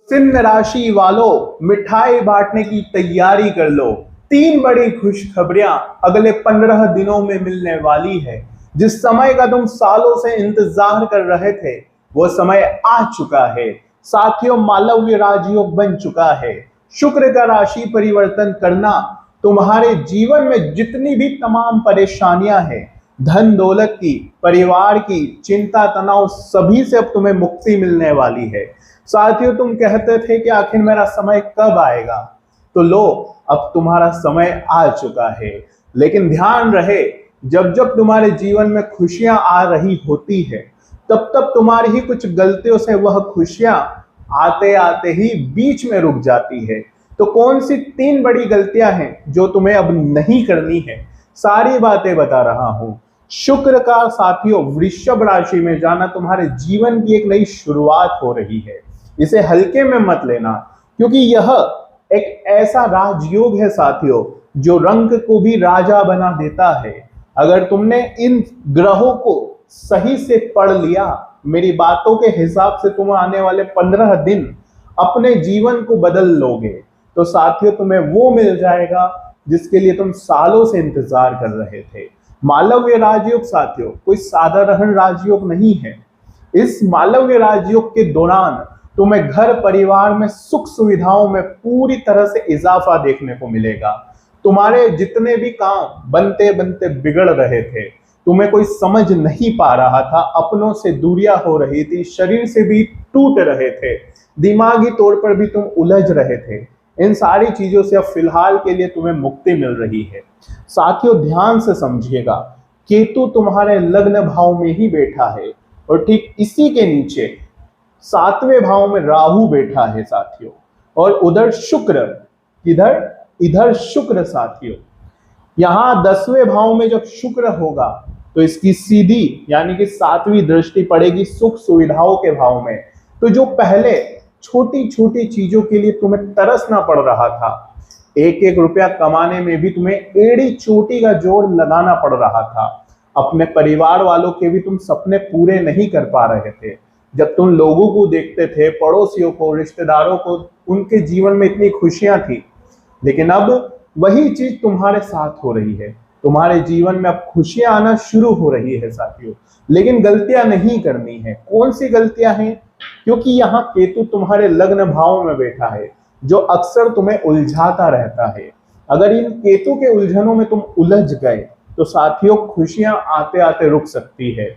सिंह राशि वालों, मिठाई बांटने की तैयारी कर लो। तीन बड़ी खुशखबरियां अगले 15 दिनों में मिलने वाली है। जिस समय का तुम सालों से इंतजार कर रहे थे वो समय आ चुका है। साथियों, मालव्य राजयोग बन चुका है। शुक्र का राशि परिवर्तन करना तुम्हारे जीवन में जितनी भी तमाम परेशानियां हैं, धन दौलत की, परिवार की चिंता तनाव, सभी से अब तुम्हें मुक्ति मिलने वाली है। साथियों, तुम कहते थे कि आखिर मेरा समय कब आएगा, तो लो अब तुम्हारा समय आ चुका है। लेकिन ध्यान रहे, जब जब तुम्हारे जीवन में खुशियां आ रही होती है तब तब तुम्हारी ही कुछ गलतियों से वह खुशियां आते आते ही बीच में रुक जाती है। तो कौन सी तीन बड़ी गलतियां हैं जो तुम्हें अब नहीं करनी है, सारी बातें बता रहा हूं। शुक्र का साथियों वृषभ राशि में जाना तुम्हारे जीवन की एक नई शुरुआत हो रही है। इसे हल्के में मत लेना, क्योंकि यह एक ऐसा राजयोग है साथियों जो रंग को भी राजा बना देता है। अगर तुमने इन ग्रहों को सही से पढ़ लिया, मेरी बातों के हिसाब से तुम आने वाले 15 दिन अपने जीवन को बदल लोगे, तो साथियों तुम्हें वो मिल जाएगा जिसके लिए तुम सालों से इंतजार कर रहे थे। मालव्य राजयोग साथियों कोई साधारण राजयोग नहीं है। इस मालव्य राजयोग के दौरान तुम्हें घर परिवार में सुख सुविधाओं में पूरी तरह से इजाफा देखने को मिलेगा। तुम्हारे जितने भी काम बनते बनते बिगड़ रहे थे, तुम्हें कोई समझ नहीं पा रहा था, अपनों से दूरियां हो रही थी, शरीर से भी टूट रहे थे, दिमागी तौर पर भी तुम उलझ रहे थे, इन सारी चीजों से अब फिलहाल के लिए तुम्हें मुक्ति मिल रही है। साथियों, ध्यान से समझिएगा, केतु तुम्हारे लग्न भाव में ही बैठा है और ठीक इसी के नीचे 7वें भाव में राहु बैठा है साथियों, और उधर शुक्र, इधर शुक्र साथियों। यहां 10वें भाव में जब शुक्र होगा तो इसकी सीधी यानी कि 7वीं दृष्टि पड़ेगी सुख सुविधाओं के भाव में। तो जो पहले छोटी छोटी चीजों के लिए तुम्हें तरसना पड़ रहा था, एक एक रुपया कमाने में भी तुम्हें एड़ी चोटी का जोर लगाना पड़ रहा था, अपने परिवार वालों के भी तुम सपने पूरे नहीं कर पा रहे थे, जब तुम लोगों को देखते थे, पड़ोसियों को, रिश्तेदारों को, उनके जीवन में इतनी खुशियां थी, लेकिन अब वही चीज तुम्हारे साथ हो रही है। तुम्हारे जीवन में अब खुशियां आना शुरू हो रही है साथियों, लेकिन गलतियां नहीं करनी है। कौन सी गलतियां हैं? क्योंकि यहाँ केतु तुम्हारे लग्न भाव में बैठा है, जो अक्सर तुम्हें उलझाता रहता है। अगर इन केतु के उलझनों में तुम उलझ गए तो साथियों खुशियां आते आते रुक सकती है।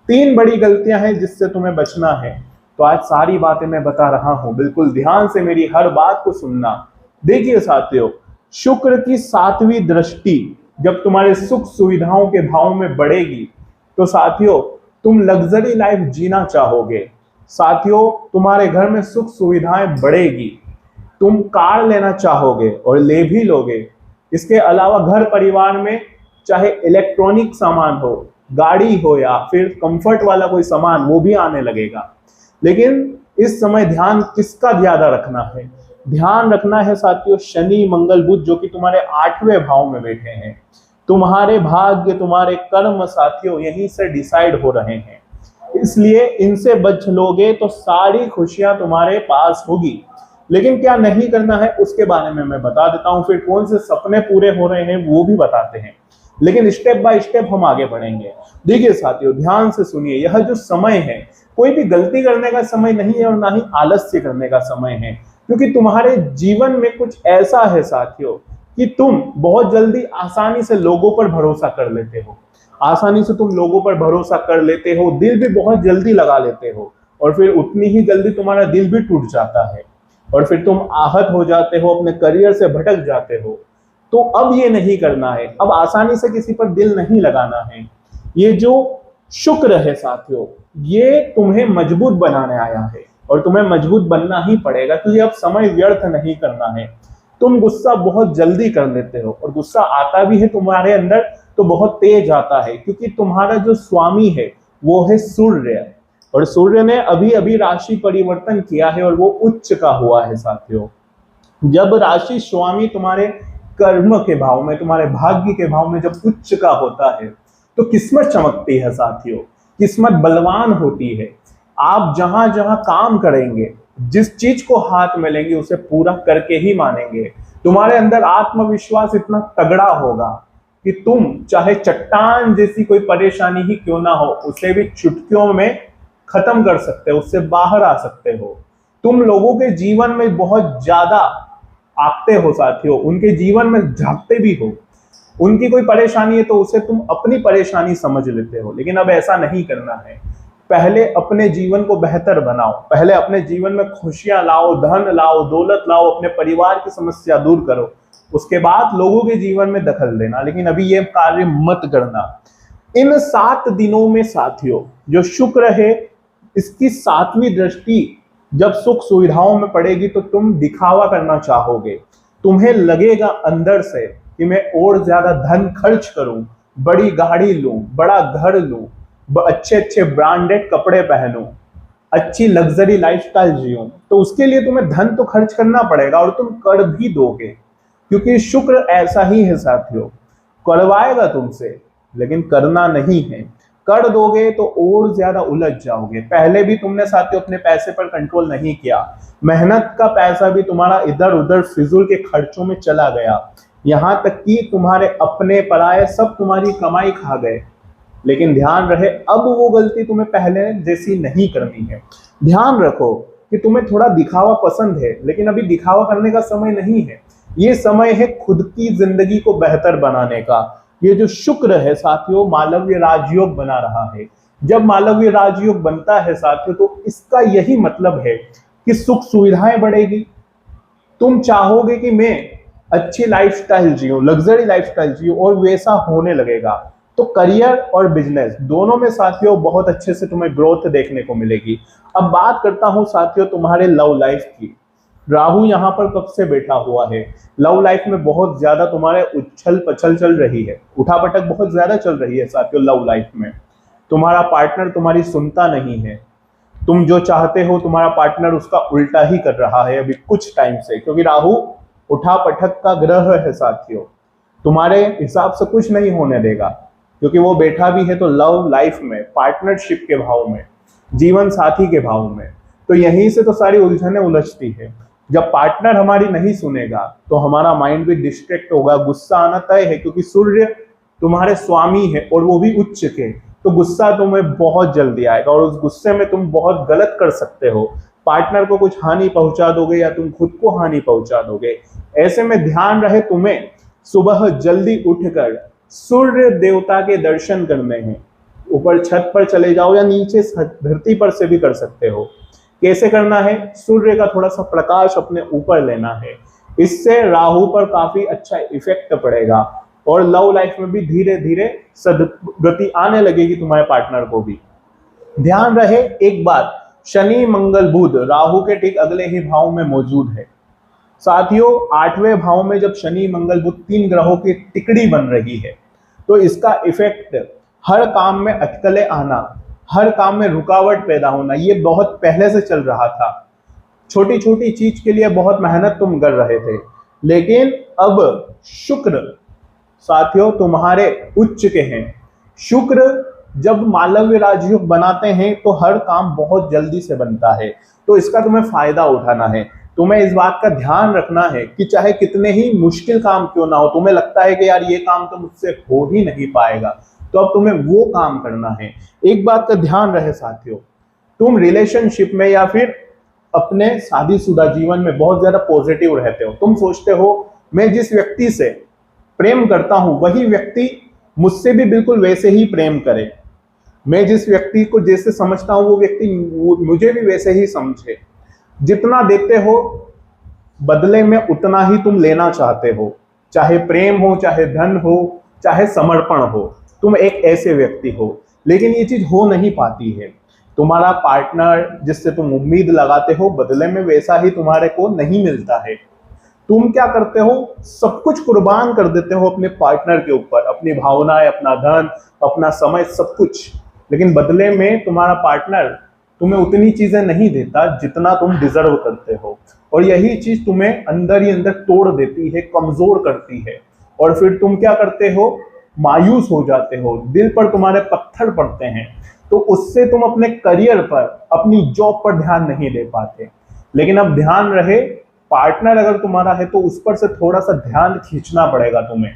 तीन बड़ी गलतियां हैं जिससे तुम्हें बचना है, तो आज सारी बातें मैं बता रहा हूं, बिल्कुल ध्यान से मेरी हर बात को सुनना। देखिए साथियों, शुक्र की 7वीं दृष्टि जब तुम्हारे सुख सुविधाओं के भाव में बढ़ेगी तो साथियों तुम लग्जरी लाइफ जीना चाहोगे। साथियों, तुम्हारे घर में सुख सुविधाएं बढ़ेगी, तुम कार लेना चाहोगे और ले भी लोगे। इसके अलावा घर परिवार में चाहे इलेक्ट्रॉनिक सामान हो, गाड़ी हो या फिर कंफर्ट वाला कोई सामान, वो भी आने लगेगा। लेकिन इस समय ध्यान किसका ज्यादा रखना है? ध्यान रखना है साथियों शनि मंगल बुध, जो कि तुम्हारे 8वें भाव में बैठे हैं। तुम्हारे भाग्य, तुम्हारे कर्म साथियों यहीं से डिसाइड हो रहे हैं, इसलिए इनसे बच लोगे तो सारी खुशियां तुम्हारे पास होगी। लेकिन क्या नहीं करना है उसके बारे में मैं बता देता हूं, फिर कौन से सपने पूरे हो रहे हैं वो भी बताते हैं, लेकिन स्टेप बाय स्टेप हम आगे बढ़ेंगे। देखिए साथियों, ध्यान से सुनिए, यह जो समय है कोई भी गलती करने का समय नहीं है और ना ही आलस्य करने का समय है, क्योंकि तुम्हारे जीवन में कुछ ऐसा है साथियों कि तुम बहुत जल्दी आसानी से लोगों पर भरोसा कर लेते हो, आसानी से तुम लोगों पर भरोसा कर लेते हो, दिल भी बहुत जल्दी लगा लेते हो, और फिर उतनी ही जल्दी तुम्हारा दिल भी टूट जाता है और फिर तुम आहत हो जाते हो, अपने करियर से भटक जाते हो। तो अब ये नहीं करना है, अब आसानी से किसी पर दिल नहीं लगाना है। ये जो शुक्र है साथियों, ये तुम्हें मजबूत बनाने आया है और तुम्हें मजबूत बनना ही पड़ेगा, क्योंकि अब समय व्यर्थ नहीं करना है। तुम गुस्सा बहुत जल्दी कर लेते हो और गुस्सा आता भी है तुम्हारे अंदर तो बहुत तेज आता है, क्योंकि तुम्हारा जो स्वामी है वो है सूर्य, और सूर्य ने अभी अभी राशि परिवर्तन किया है और वो उच्च का हुआ है साथियों। जब राशि स्वामी तुम्हारे कर्म के भाव में, तुम्हारे भाग्य के भाव में जब उच्च का होता है तो किस्मत चमकती है साथियों, किस्मत बलवान होती है। आप जहां जहां काम करेंगे जिस चीज को हाथ में लेंगे उसे पूरा करके ही मानेंगे। तुम्हारे अंदर आत्मविश्वास इतना तगड़ा होगा कि तुम चाहे चट्टान जैसी कोई परेशानी ही क्यों ना हो उसे भी चुटकियों में खत्म कर सकते हो, उससे बाहर आ सकते हो। तुम लोगों के जीवन में बहुत ज्यादा आगते हो साथियों, उनके जीवन में झांकते भी हो। उनकी कोई परेशानी है तो उसे तुम अपनी परेशानी समझ लेते हो, लेकिन अब ऐसा नहीं करना है। पहले अपने जीवन को बेहतर बनाओ, पहले अपने जीवन में खुशियां लाओ, धन लाओ, दौलत लाओ, अपने परिवार की समस्या दूर करो, उसके बाद लोगों के जीवन में दखल देना, लेकिन अभी ये कार्य मत करना। इन 7 दिनों में साथियों जो शुक्र है इसकी 7वीं दृष्टि जब सुख सुविधाओं में पड़ेगी तो तुम दिखावा करना चाहोगे। तुम्हें लगेगा अंदर से कि मैं और ज्यादा धन खर्च करूं, बड़ी गाड़ी लूं, बड़ा घर लूं, अच्छे अच्छे ब्रांडेड कपड़े पहनूं, अच्छी लग्जरी लाइफस्टाइल जियूं, तो उसके लिए तुम्हें धन तो खर्च करना पड़ेगा और तुम कर भी दोगे, क्योंकि शुक्र ऐसा ही है साथियों, करवाएगा तुमसे लेकिन करना नहीं है। कर दोगे तो और ज्यादा उलझ जाओगे। पहले भी तुमने साथियों अपने पैसे पर कंट्रोल नहीं किया, मेहनत का पैसा भी तुम्हारा इधर उधर फिजूल के खर्चों में चला गया, यहां तक कि तुम्हारे अपने पराये सब तुम्हारी कमाई खा गए। लेकिन ध्यान रहे अब वो गलती तुम्हें पहले जैसी नहीं करनी है। ध्यान रखो कि तुम्हें थोड़ा दिखावा पसंद है, लेकिन अभी दिखावा करने का समय नहीं है। ये समय है खुद की जिंदगी को बेहतर बनाने का। ये जो शुक्र है साथियों मालवीय राजयोग बना रहा है। जब मालवीय राजयोग बनता है साथियों तो इसका यही मतलब है कि सुख सुविधाएं बढ़ेगी। तुम चाहोगे कि मैं अच्छी लाइफस्टाइल जीऊं, लग्जरी लाइफस्टाइल जीऊं, और वैसा होने लगेगा। तो करियर और बिजनेस दोनों में साथियों बहुत अच्छे से तुम्हें ग्रोथ देखने को मिलेगी। अब बात करता हूं साथियों तुम्हारे लव लाइफ की। राहु यहां पर कब से बैठा हुआ है, लव लाइफ में बहुत ज्यादा तुम्हारे उछल पछल चल रही है, उठापटक बहुत ज्यादा चल रही है साथियों। लव लाइफ में तुम्हारा पार्टनर तुम्हारी सुनता नहीं है, तुम जो चाहते हो तुम्हारा पार्टनर उसका उल्टा ही कर रहा है अभी कुछ टाइम से, क्योंकि राहु उठापटक का ग्रह है साथियों, तुम्हारे हिसाब से कुछ नहीं होने देगा, क्योंकि वो बैठा भी है तो लव लाइफ में, पार्टनरशिप के भाव में, जीवन साथी के भाव में। तो यहीं से तो सारी उलझने उलझती है। जब पार्टनर हमारी नहीं सुनेगा तो हमारा माइंड भी डिस्ट्रैक्ट होगा, गुस्सा आना तय है, क्योंकि सूर्य तुम्हारे स्वामी है और वो भी उच्च के, तो गुस्सा तुम्हें बहुत जल्दी आएगा और उस गुस्से में तुम बहुत गलत कर सकते हो। पार्टनर को कुछ हानि पहुंचा दोगे या तुम खुद को हानि पहुंचा दोगे। ऐसे में ध्यान रहे तुम्हें सुबह जल्दी उठकर सूर्य देवता के दर्शन करने हैं। ऊपर छत पर चले जाओ या नीचे धरती पर से भी कर सकते हो। कैसे करना है, सूर्य का थोड़ा सा प्रकाश अपने ऊपर लेना है, इससे राहु पर काफी अच्छा इफेक्ट पड़ेगा और लव लाइफ में भी धीरे धीरे सदगति आने लगेगी तुम्हारे पार्टनर को भी। ध्यान रहे एक बात, शनि मंगल बुध राहु के ठीक अगले ही भाव में मौजूद है साथियों। 8वें भाव में जब शनि मंगल बुध 3 ग्रहों की टिकड़ी बन रही है तो इसका इफेक्ट हर काम में अटकलें आना, हर काम में रुकावट पैदा होना, ये बहुत पहले से चल रहा था। छोटी छोटी चीज के लिए बहुत मेहनत तुम कर रहे थे, लेकिन अब शुक्र साथियों तुम्हारे उच्च के हैं। शुक्र जब मालव्य राजयोग बनाते हैं तो हर काम बहुत जल्दी से बनता है, तो इसका तुम्हें फायदा उठाना है। तुम्हें इस बात का ध्यान रखना है कि चाहे कितने ही मुश्किल काम क्यों ना हो, तुम्हें लगता है कि यार ये काम तो मुझसे हो ही नहीं पाएगा, तो अब तुम्हें वो काम करना है। एक बात का ध्यान रहे साथियों, तुम रिलेशनशिप में या फिर अपने शादीशुदा जीवन में बहुत ज्यादा पॉजिटिव रहते हो। तुम सोचते हो मैं जिस व्यक्ति से प्रेम करता हूं वही व्यक्ति मुझसे भी बिल्कुल वैसे ही प्रेम करे, मैं जिस व्यक्ति को जैसे समझता हूं वो व्यक्ति मुझे भी वैसे ही समझे। जितना देते हो बदले में उतना ही तुम लेना चाहते हो, चाहे प्रेम हो, चाहे धन हो, चाहे समर्पण हो, तुम एक ऐसे व्यक्ति हो। लेकिन ये चीज हो नहीं पाती है। तुम्हारा पार्टनर जिससे तुम उम्मीद लगाते हो बदले में वैसा ही तुम्हारे को नहीं मिलता है। तुम क्या करते हो, सब कुछ कुर्बान कर देते हो अपने पार्टनर के ऊपर, अपनी भावनाएं, अपना धन, अपना समय, सब कुछ, लेकिन बदले में तुम्हारा पार्टनर तुम्हें उतनी चीजें नहीं देता जितना तुम डिजर्व करते हो, और यही चीज तुम्हें अंदर ही अंदर तोड़ देती है, कमजोर करती है, और फिर तुम क्या करते हो, मायूस हो जाते हो, दिल पर तुम्हारे पत्थर पड़ते हैं, तो उससे तुम अपने करियर पर, अपनी जॉब पर ध्यान नहीं दे पाते। लेकिन अब ध्यान रहे, पार्टनर अगर तुम्हारा है तो उस पर से थोड़ा सा ध्यान खींचना पड़ेगा तुम्हें,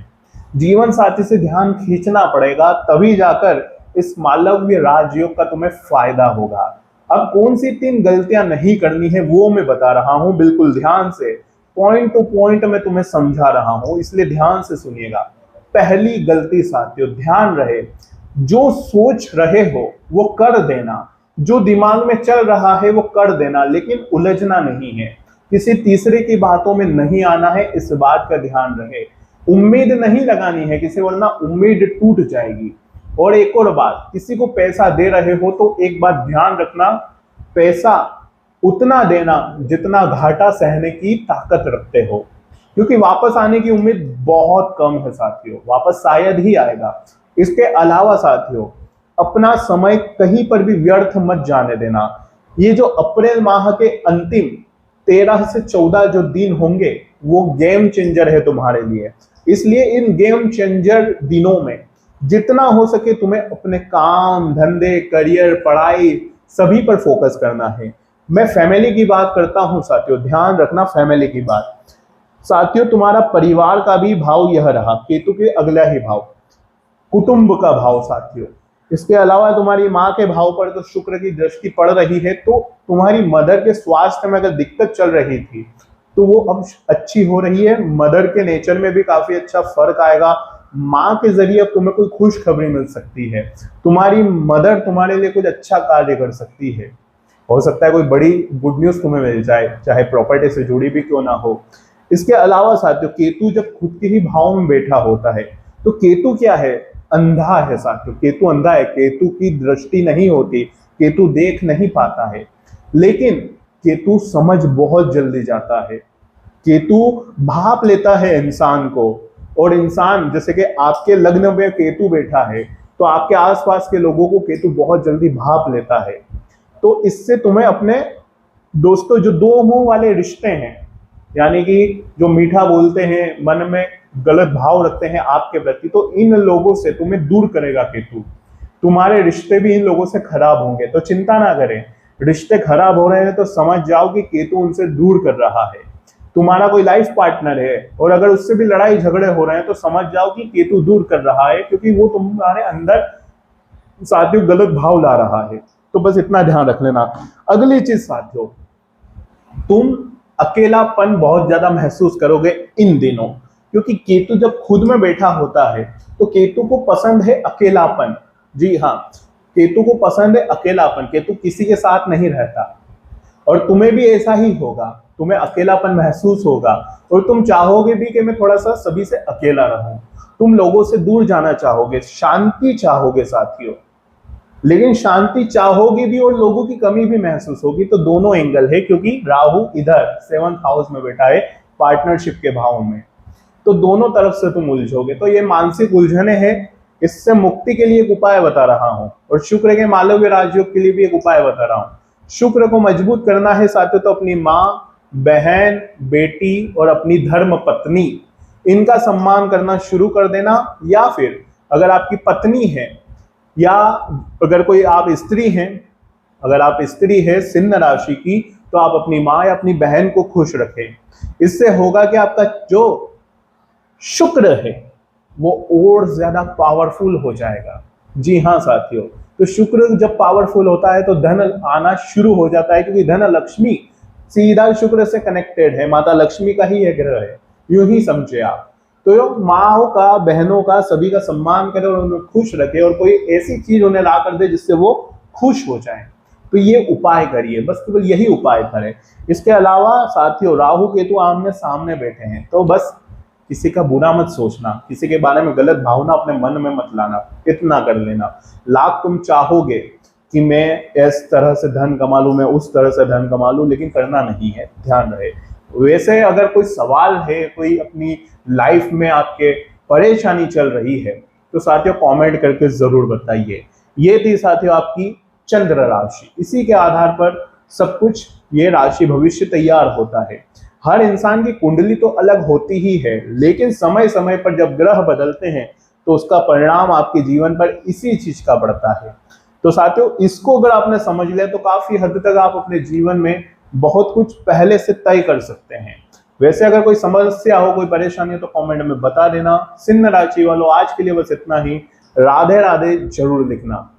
जीवन साथी से ध्यान खींचना पड़ेगा, तभी जाकर इस मालव्य राजयोग का तुम्हें फायदा होगा। अब कौन सी 3 गलतियां नहीं करनी है वो मैं बता रहा हूं, बिल्कुल ध्यान से, पॉइंट टू पॉइंट मैं तुम्हें समझा रहा हूं, इसलिए ध्यान से सुनिएगा। पहली गलती साथियों, ध्यान रहे, जो सोच रहे हो वो कर देना, जो दिमाग में चल रहा है वो कर देना, लेकिन उलझना नहीं है, किसी तीसरे की बातों में नहीं आना है, इस बात का ध्यान रहे। उम्मीद नहीं लगानी है किसी, वरना उम्मीद टूट जाएगी। और एक और बात, किसी को पैसा दे रहे हो तो एक बात ध्यान रखना, पैसा उतना देना जितना घाटा सहने की ताकत रखते हो, क्योंकि वापस आने की उम्मीद बहुत कम है साथियों, वापस शायद ही आएगा। इसके अलावा साथियों, अपना समय कहीं पर भी व्यर्थ मत जाने देना। ये जो अप्रैल माह के अंतिम 13 से 14 जो दिन होंगे वो गेम चेंजर है तुम्हारे लिए, इसलिए इन गेम चेंजर दिनों में जितना हो सके तुम्हें अपने काम धंधे, करियर, पढ़ाई सभी पर फोकस करना है। मैं फैमिली की बात करता हूं साथियों, ध्यान रखना फैमिली की बात। साथियों, तुम्हारा परिवार का भी भाव यह रहा, केतु के अगला ही भाव, कुटुंब का भाव साथियों। इसके अलावा तुम्हारी माँ के भाव पर तो शुक्र की दृष्टि पड़ रही है, तो तुम्हारी मदर के स्वास्थ्य में अगर दिक्कत चल रही थी तो वो अब अच्छी हो रही है। मदर के नेचर में भी काफी अच्छा फर्क आएगा। माँ के जरिए अब तुम्हें कोई खुशखबरी मिल सकती है, तुम्हारी मदर तुम्हारे लिए कुछ अच्छा कार्य कर सकती है, हो सकता है कोई बड़ी गुड न्यूज तुम्हें मिल जाए, चाहे प्रॉपर्टी से जुड़ी भी क्यों ना हो। इसके अलावा साथियों, केतु जब खुद के ही भाव में बैठा होता है तो केतु क्या है, अंधा है साथियों, केतु अंधा है, केतु की दृष्टि नहीं होती, केतु देख नहीं पाता है, लेकिन केतु समझ बहुत जल्दी जाता है, केतु भाप लेता है इंसान को। और इंसान, जैसे कि आपके लग्न में केतु बैठा है तो आपके आसपास के लोगों को केतु बहुत जल्दी भाप लेता है। तो इससे तुम्हें अपने दोस्तों, जो दो मुंह वाले रिश्ते हैं, यानी कि जो मीठा बोलते हैं, मन में गलत भाव रखते हैं आपके प्रति, तो इन लोगों से तुम्हें दूर करेगा केतु। तुम्हारे रिश्ते भी इन लोगों से खराब होंगे, तो चिंता ना करें, रिश्ते खराब हो रहे हैं तो समझ जाओ कि केतु उनसे दूर कर रहा है। तुम्हारा कोई लाइफ पार्टनर है और अगर उससे भी लड़ाई झगड़े हो रहे हैं तो समझ जाओ कि केतु दूर कर रहा है, क्योंकि वो तुम्हारे अंदर साथियों गलत भाव ला रहा है। तो बस इतना ध्यान रख लेना। अगली चीज साथियों, तुम अकेलापन बहुत ज्यादा महसूस करोगे इन दिनों, क्योंकि केतु जब खुद में बैठा होता है तो केतु को पसंद है अकेलापन। जी हाँ, केतु को पसंद है अकेलापन, केतु किसी के साथ नहीं रहता। और तुम्हें भी ऐसा ही होगा, तुम्हें अकेलापन महसूस होगा और तुम चाहोगे भी कि मैं थोड़ा सा सभी से अकेला रहूं, तुम लोगों से दूर जाना चाहोगे, शांति चाहोगे साथियों। लेकिन शांति चाहोगे भी और लोगों की कमी भी महसूस होगी, तो दोनों एंगल है, क्योंकि राहु इधर 7th हाउस में बैठा है पार्टनरशिप के भाव में, तो दोनों तरफ से तुम उलझोगे। तो ये मानसिक उलझने हैं, इससे मुक्ति के लिए एक उपाय बता रहा हूं, और शुक्र के मालव्य राजयोग के लिए भी एक उपाय बता रहा हूं। शुक्र को मजबूत करना है साथियों, तो अपनी माँ, बहन, बेटी और अपनी धर्म पत्नी, इनका सम्मान करना शुरू कर देना। या फिर अगर आपकी पत्नी है या अगर कोई आप स्त्री हैं, अगर आप स्त्री है सिंह राशि की, तो आप अपनी माँ या अपनी बहन को खुश रखें। इससे होगा कि आपका जो शुक्र है वो और ज्यादा पावरफुल हो जाएगा। जी हाँ साथियों, तो शुक्र जब पावरफुल होता है तो धन आना शुरू हो जाता है, क्योंकि धन लक्ष्मी सीधा शुक्र से कनेक्टेड है, माता लक्ष्मी का ही यह ग्रह है, यूं ही समझे आप। तो माओ का, बहनों का, सभी का सम्मान करे और उन्हें खुश रखे, और कोई ऐसी चीज उन्हें ला कर दे जिससे वो खुश हो जाए। तो ये उपाय करिए, बस केवल यही उपाय करें। इसके अलावा साथियों, राहु केतु आमने सामने बैठे हैं, तो बस किसी का बुरा मत सोचना, किसी के बारे में गलत भावना अपने मन में मत लाना, इतना कर लेना। लाख तुम चाहोगे कि मैं इस तरह से धन कमा लूं, मैं उस तरह से धन कमा लूं, लेकिन करना नहीं है, ध्यान रहे। वैसे अगर कोई सवाल है, कोई अपनी लाइफ में आपके परेशानी चल रही है, तो साथियों कमेंट करके जरूर बताइए। ये थी साथियों आपकी चंद्र राशि, इसी के आधार पर सब कुछ ये राशि भविष्य तैयार होता है। हर इंसान की कुंडली तो अलग होती ही है, लेकिन समय समय पर जब ग्रह बदलते हैं तो उसका परिणाम आपके जीवन पर इसी चीज का पड़ता है। तो साथियों, इसको अगर आपने समझ लिया तो काफी हद तक आप अपने जीवन में बहुत कुछ पहले से तय कर सकते हैं। वैसे अगर कोई समस्या हो, कोई परेशानी हो तो कमेंट में बता देना। सिंह राशि वालों, आज के लिए बस इतना ही। राधे राधे जरूर लिखना।